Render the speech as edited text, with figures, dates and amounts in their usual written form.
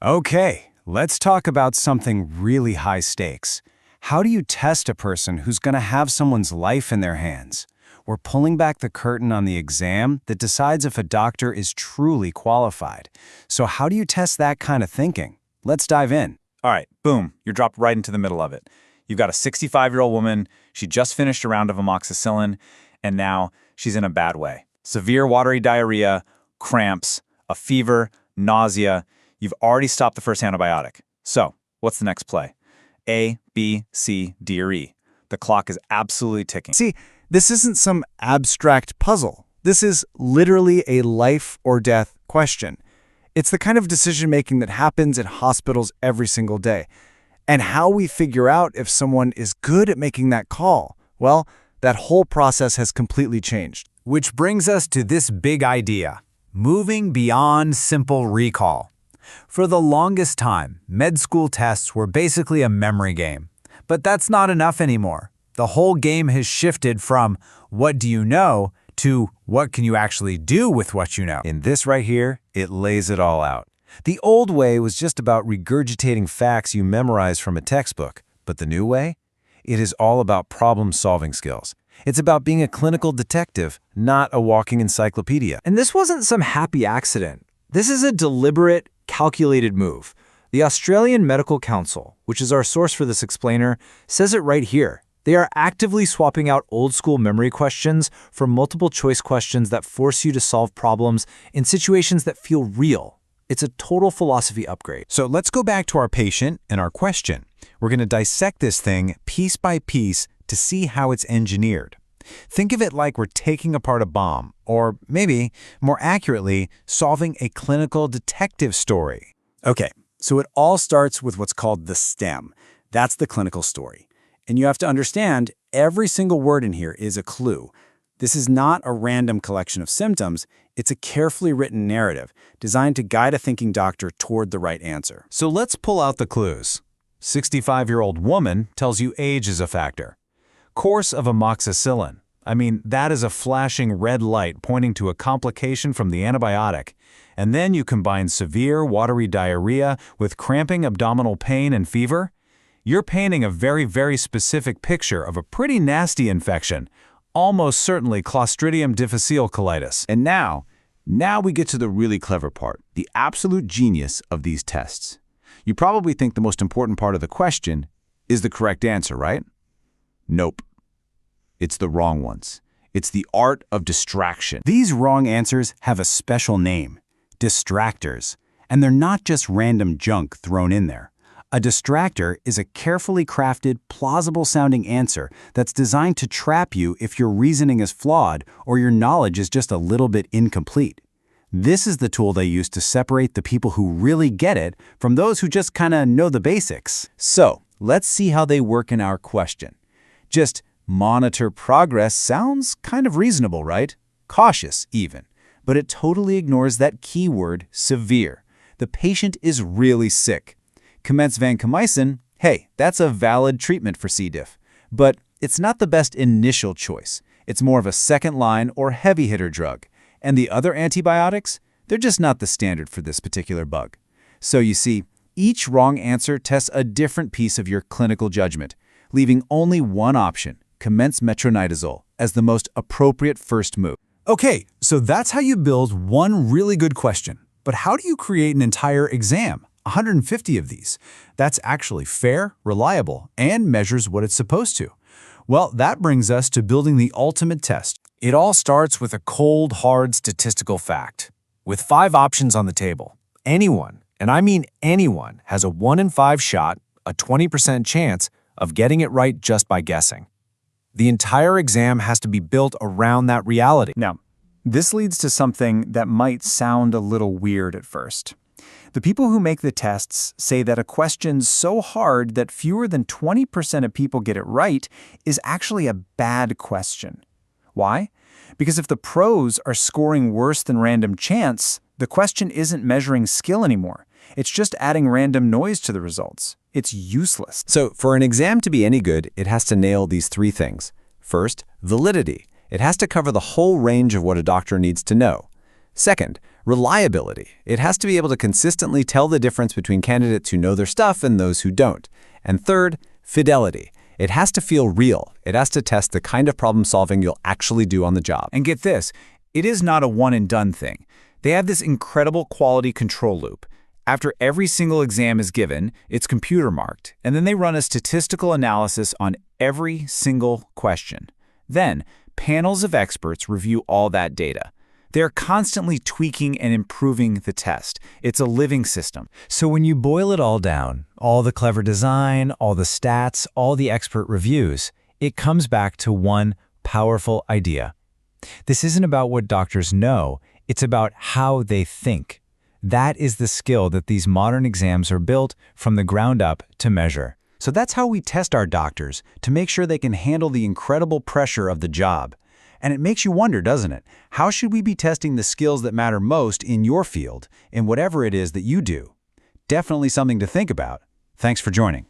Okay, let's talk about something really high stakes. How do you test a person who's going to have someone's life in their hands? We're pulling back the curtain on the exam that decides if a doctor is truly qualified. So how do you test that kind of thinking? Let's dive in. All right, boom, you're dropped right into the middle of it. You've got a 65-year-old woman, she just finished a round of amoxicillin, and now she's in a bad way. Severe watery diarrhea, cramps, a fever, nausea. You've already stopped the first antibiotic. So, what's the next play? A, B, C, D, or E. The clock is absolutely ticking. See, this isn't some abstract puzzle. This is literally a life or death question. It's the kind of decision-making that happens in hospitals every single day. And how we figure out if someone is good at making that call, well, that whole process has completely changed. Which brings us to this big idea, moving beyond simple recall. For the longest time, med school tests were basically a memory game. But that's not enough anymore. The whole game has shifted from what do you know to what can you actually do with what you know. In this right here, it lays it all out. The old way was just about regurgitating facts you memorized from a textbook, but the new way? It is all about problem-solving skills. It's about being a clinical detective, not a walking encyclopedia. And this wasn't some happy accident. This is a deliberate, calculated move. The Australian Medical Council, which is our source for this explainer, says it right here. They are actively swapping out old-school memory questions for multiple-choice questions that force you to solve problems in situations that feel real. It's a total philosophy upgrade. So let's go back to our patient and our question. We're going to dissect this thing piece by piece to see how it's engineered. Think of it like we're taking apart a bomb, or maybe, more accurately, solving a clinical detective story. Okay, so it all starts with what's called the stem. That's the clinical story. And you have to understand, every single word in here is a clue. This is not a random collection of symptoms. It's a carefully written narrative designed to guide a thinking doctor toward the right answer. So let's pull out the clues. 65-year-old woman tells you age is a factor. Course of amoxicillin. I mean, that is a flashing red light pointing to a complication from the antibiotic. And then you combine severe watery diarrhea with cramping abdominal pain and fever. You're painting a very, very specific picture of a pretty nasty infection, almost certainly Clostridium difficile colitis. And now we get to the really clever part, the absolute genius of these tests. You probably think the most important part of the question is the correct answer, right? Nope. It's the wrong ones. It's the art of distraction. These wrong answers have a special name, distractors, and they're not just random junk thrown in there. A distractor is a carefully crafted, plausible-sounding answer that's designed to trap you if your reasoning is flawed or your knowledge is just a little bit incomplete. This is the tool they use to separate the people who really get it from those who just kind of know the basics. So, let's see how they work in our question. Just monitor progress sounds kind of reasonable, right? Cautious, even. But it totally ignores that keyword, severe. The patient is really sick. Commence vancomycin, hey, that's a valid treatment for C. diff. But it's not the best initial choice. It's more of a second-line or heavy-hitter drug. And the other antibiotics, they're just not the standard for this particular bug. So you see, each wrong answer tests a different piece of your clinical judgment, leaving only one option, commence metronidazole, as the most appropriate first move. Okay, so that's how you build one really good question. But how do you create an entire exam? 150 of these. That's actually fair, reliable, and measures what it's supposed to. Well, that brings us to building the ultimate test. It all starts with a cold, hard statistical fact. With 5 options on the table, anyone, and I mean anyone, has a 1 in 5 shot, a 20% chance of getting it right just by guessing. The entire exam has to be built around that reality. Now, this leads to something that might sound a little weird at first. The people who make the tests say that a question so hard that fewer than 20% of people get it right is actually a bad question. Why? Because if the pros are scoring worse than random chance, the question isn't measuring skill anymore. It's just adding random noise to the results. It's useless. So for an exam to be any good, it has to nail these 3 things. First, validity. It has to cover the whole range of what a doctor needs to know. Second, Reliability. It has to be able to consistently tell the difference between candidates who know their stuff and those who don't. And third, fidelity. It has to feel real. It has to test the kind of problem solving you'll actually do on the job. And get this, it is not a one-and-done thing. They have this incredible quality control loop. After every single exam is given, it's computer marked, and then they run a statistical analysis on every single question. Then, panels of experts review all that data. They're constantly tweaking and improving the test. It's a living system. So when you boil it all down, all the clever design, all the stats, all the expert reviews, it comes back to one powerful idea. This isn't about what doctors know, it's about how they think. That is the skill that these modern exams are built from the ground up to measure. So that's how we test our doctors, to make sure they can handle the incredible pressure of the job. And it makes you wonder, doesn't it? How should we be testing the skills that matter most in your field, in whatever it is that you do? Definitely something to think about. Thanks for joining.